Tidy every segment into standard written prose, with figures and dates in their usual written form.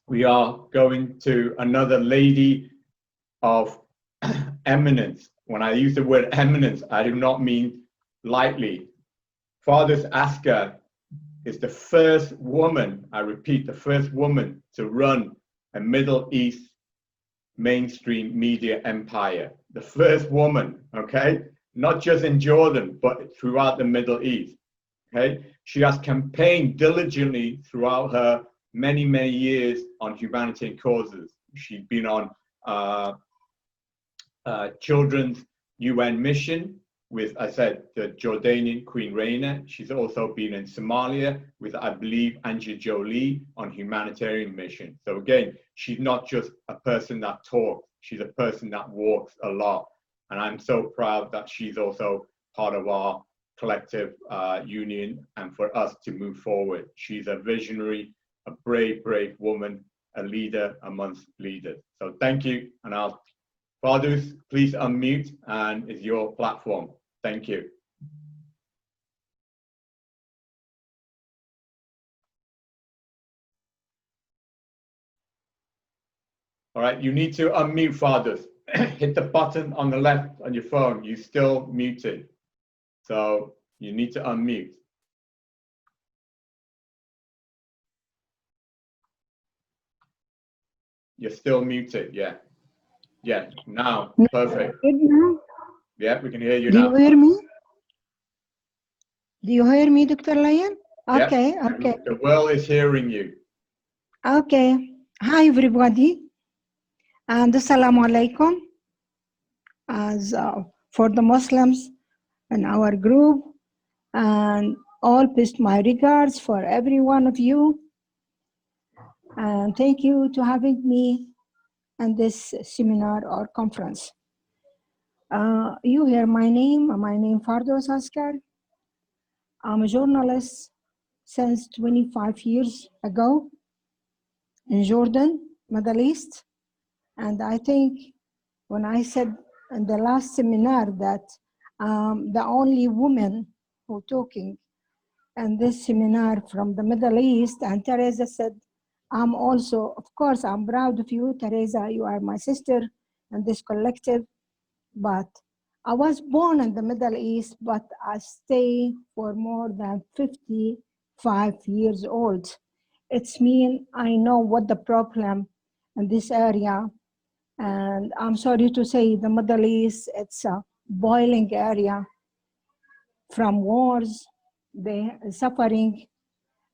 we are going to another lady of eminence. When I use the word eminence, I do not mean lightly. Fardous Askar is the first woman, I repeat, the first woman to run a Middle East mainstream media empire. The first woman, okay? Not just in Jordan, but throughout the Middle East, okay? She has campaigned diligently throughout her many, many years on humanitarian causes. She's been on children's UN mission with, I said, the Jordanian Queen Reina. She's also been in Somalia with, I believe, Angie Jolie on humanitarian mission. So again, she's not just a person that talks, she's a person that walks a lot. And I'm so proud that she's also part of our collective union and for us to move forward. She's a visionary, a brave, brave woman, a leader amongst leaders. So thank you. And Fardous, please unmute, and it's your platform. Thank you. All right, you need to unmute, Fardous. Hit the button on the left on your phone. You're still muted. So you need to unmute. You're still muted, yeah. Yeah, now, perfect. Yeah, we can hear you now. Do you hear me? Do you hear me, Dr. Lion? Okay, yep. Okay. The world is hearing you. Okay. Hi, everybody. And Assalamu alaikum. As for the Muslims in our group, and all best my regards for every one of you. And thank you to having me in this seminar or conference. You hear my name Fardous Askar. I'm a journalist since 25 years ago in Jordan, Middle East. And I think when I said in the last seminar that the only woman who talking in this seminar from the Middle East, and Teresa said, I'm also, of course, I'm proud of you, Teresa, you are my sister in this collective, but I was born in the Middle East, but I stay for more than 55 years old. It's mean I know what the problem in this area, and I'm sorry to say the Middle East, it's a boiling area from wars, they suffering,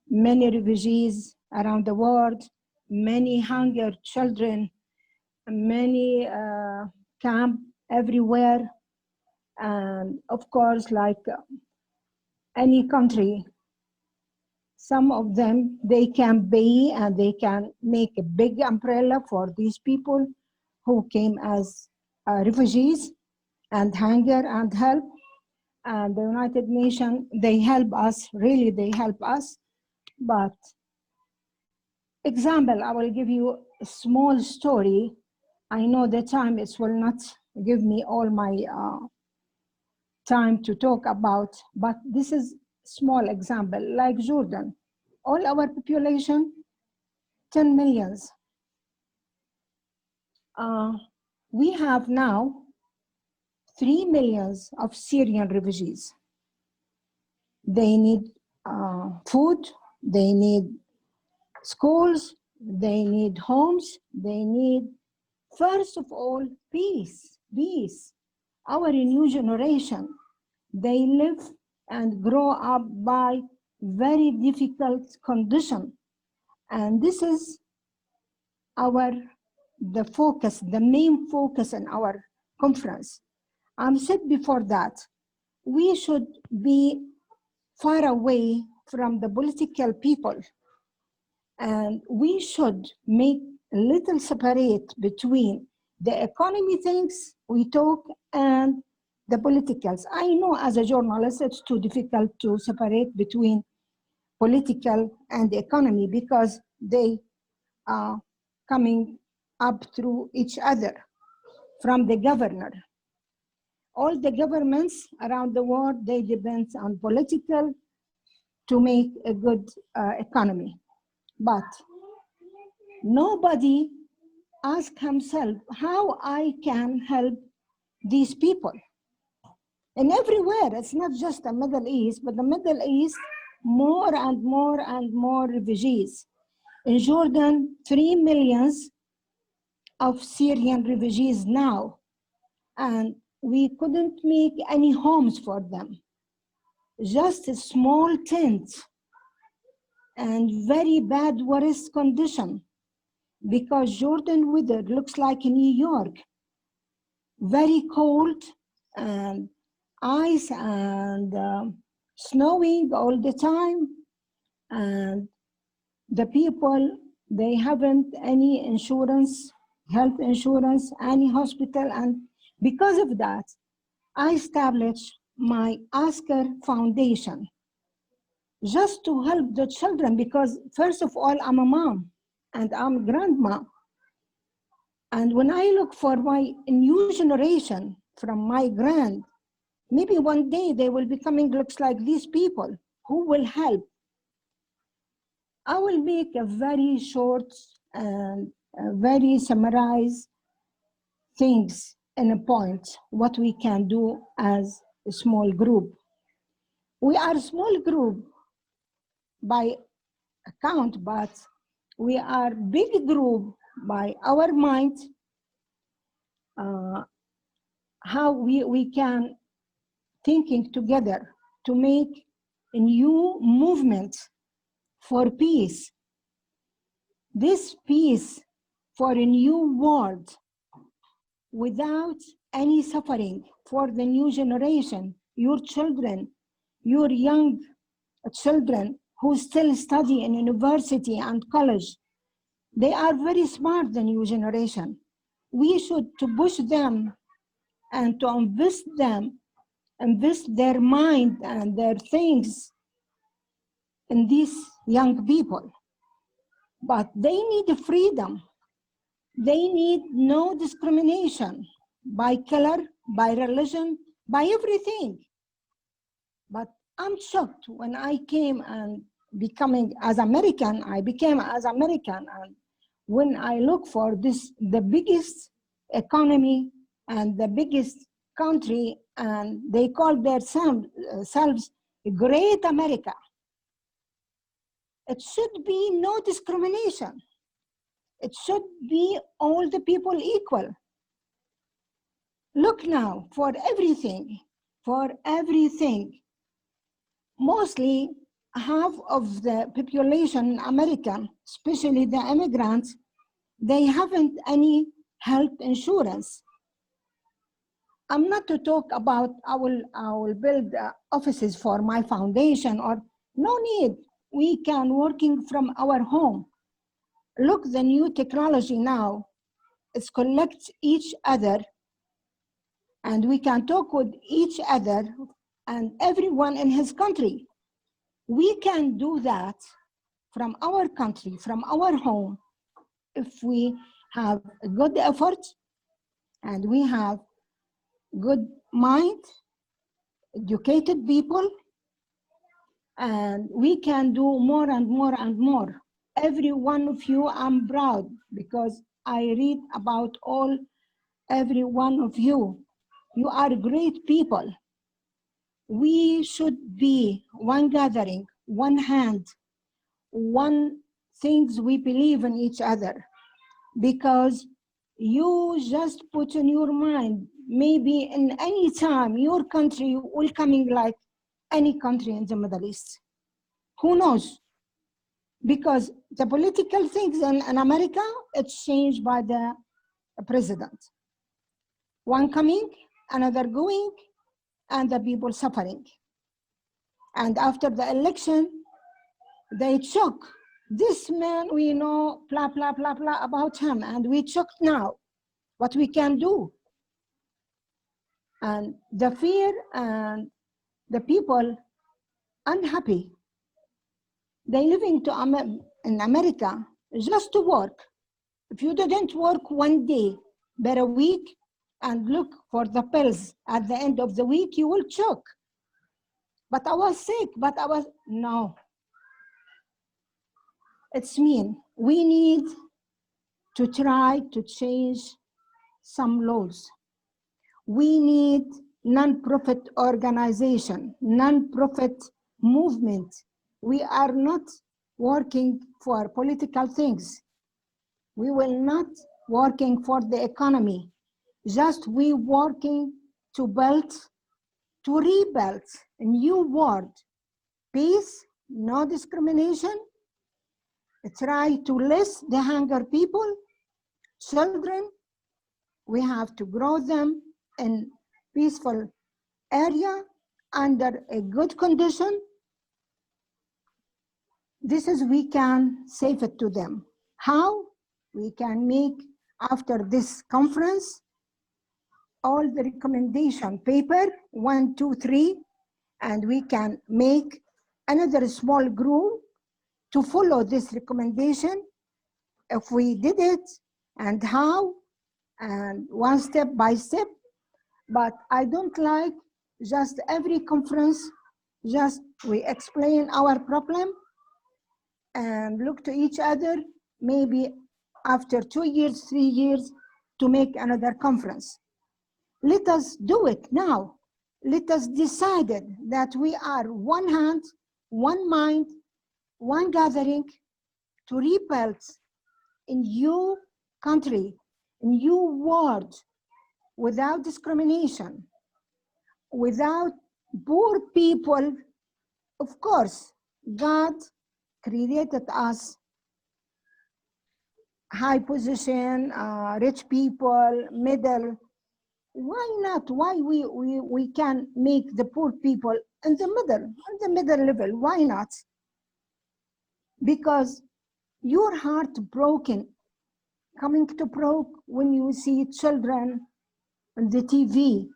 many refugees around the world, many hunger children, many camp everywhere. And of course, like any country, some of them, they can pay and they can make a big umbrella for these people who came as refugees and hunger and help. And the United Nations, they help us, really they help us. But example, I will give you a small story. I know the time it will not give me all my time to talk about, but this is small example, like Jordan. All our population, 10 millions. We have now 3 millions of Syrian refugees. They need food, they need schools, they need homes, they need, first of all, peace, peace. Our new generation, they live and grow up by very difficult condition. And this is the focus, the main focus in our conference. Said before that, we should be far away from the political people. And we should make a little separate between the economy things we talk and the politicals. I know as a journalist, it's too difficult to separate between political and the economy because they are coming up through each other from the governor. All the governments around the world, they depend on political to make a good economy. But Nobody ask himself how I can help these people. And everywhere, it's not just the Middle East, but the Middle East, more and more and more refugees. In Jordan, 3 million of Syrian refugees now, and we couldn't make any homes for them. Just a small tent and very bad worst condition, because Jordan weather looks like New York, very cold and ice and snowing all the time, and the people, they haven't any insurance, health insurance, any hospital, and because of that, I established my Askar Foundation just to help the children, because first of all, I'm a mom and I'm a grandma. And when I look for my new generation from my grand, maybe one day they will be coming looks like these people who will help. I will make a very short and very summarized things in a point, what we can do as a small group. We are a small group by account, but we are big group by our mind, how we can thinking together to make a new movement for peace. This peace for a new world without any suffering for the new generation, your children, your young children who still study in university and college. They are very smart, the new generation. We should to push them and to invest them, invest their mind and their things in these young people. But they need freedom. They need no discrimination by color, by religion, by everything. But I'm shocked when I came and becoming as American, I became as American. And when I look for this, the biggest economy and the biggest country, and they call themselves Great America. It should be no discrimination. It should be all the people equal. Look now, for everything, mostly half of the population in America, especially the immigrants, they haven't any health insurance. I'm not to talk about I will build offices for my foundation, or no need. We can working from our home. Look, the new technology now, it collects each other, and we can talk with each other and everyone in his country. We can do that from our country, from our home, if we have a good effort and we have good mind, educated people, and we can do more and more and more. Every one of you, I'm proud because I read about every one of you. You are great people. We should be one gathering, one hand, one things we believe in each other, because you just put in your mind, maybe in any time, your country will coming like any country in the Middle East. Who knows? Because the political things in America, it's changed by the president. One coming, another going, and the people suffering. And after the election, they choke. This man, we know, blah, blah, blah, blah about him, and we choked now. What we can do? And the fear and the people unhappy. They living in America just to work. If you didn't work one day, but a week, and look for the pills at the end of the week, you will choke. But I was sick, no. It's mean. We need to try to change some laws. We need non-profit organization, non-profit movement. We are not working for political things. We will not working for the economy. Just we working to build, to rebuild a new world. Peace, no discrimination. Try to less the hunger people, children. We have to grow them in peaceful area under a good condition. This is we can save it to them. How? We can make after this conference all the recommendation paper 1, 2, 3, and we can make another small group to follow this recommendation. If we did it and how, and one step by step. But I don't like just every conference, just we explain our problem and look to each other, maybe after 2 years, 3 years, to make another conference. Let us do it now. Let us decide that we are one hand, one mind, one gathering to rebuild a new country, a new world, without discrimination, without poor people. Of course, God created us high position, rich people, middle. Why not? Why we can make the poor people in the middle level? Why not? Because your heart broken, coming to broke when you see children on the TV,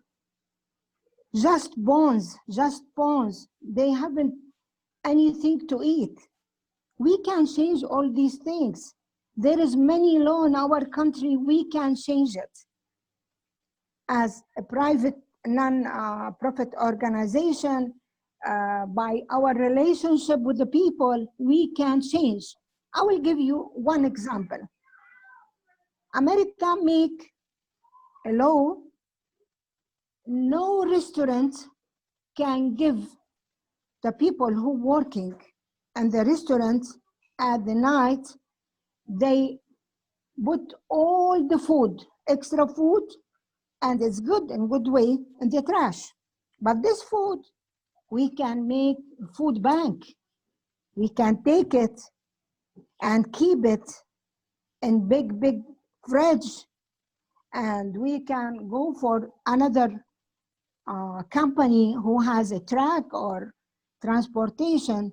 just bones. They haven't anything to eat. We can change all these things. There is many law in our country, we can change it. As a private non-profit organization, by our relationship with the people, we can change. I will give you one example. America make a law, no restaurant can give the people who working in the restaurant at the night, they put all the food, extra food, and it's good in good way in the trash. But this food, we can make food bank. We can take it and keep it in big fridge, and we can go for another company who has a truck or transportation,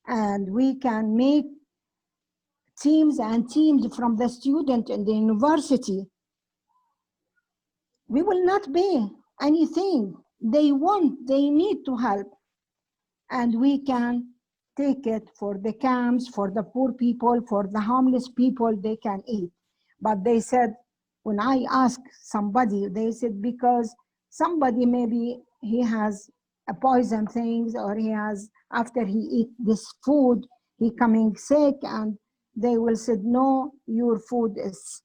and we can make teams and teams from the student in the university. We will not pay anything. They want, they need to help. And we can take it for the camps, for the poor people, for the homeless people, they can eat. But they said, when I asked somebody, they said, because somebody maybe he has a poison things, or he has, after he eat this food, he coming sick, and they will say, no, your food is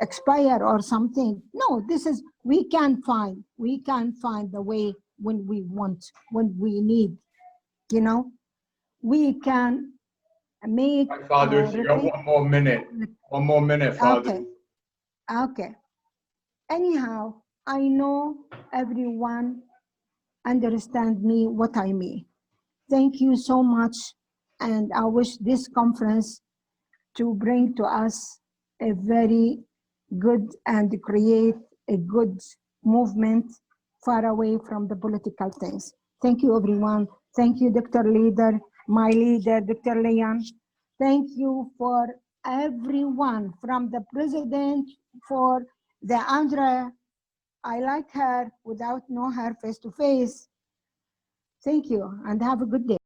expire or something. No, this is, we can find the way when we want, when we need, you know. We can make Fardous, you got 1 more minute. 1 more minute, Fardous. Okay. Anyhow, I know everyone understand me what I mean. Thank you so much, and I wish this conference to bring to us a very good and create a good movement far away from the political things. Thank you, everyone. Thank you, Dr. Leader, my leader, Dr. Leon. Thank you for everyone, from the president, for the Andrea. I like her without know her face to face. Thank you, and have a good day.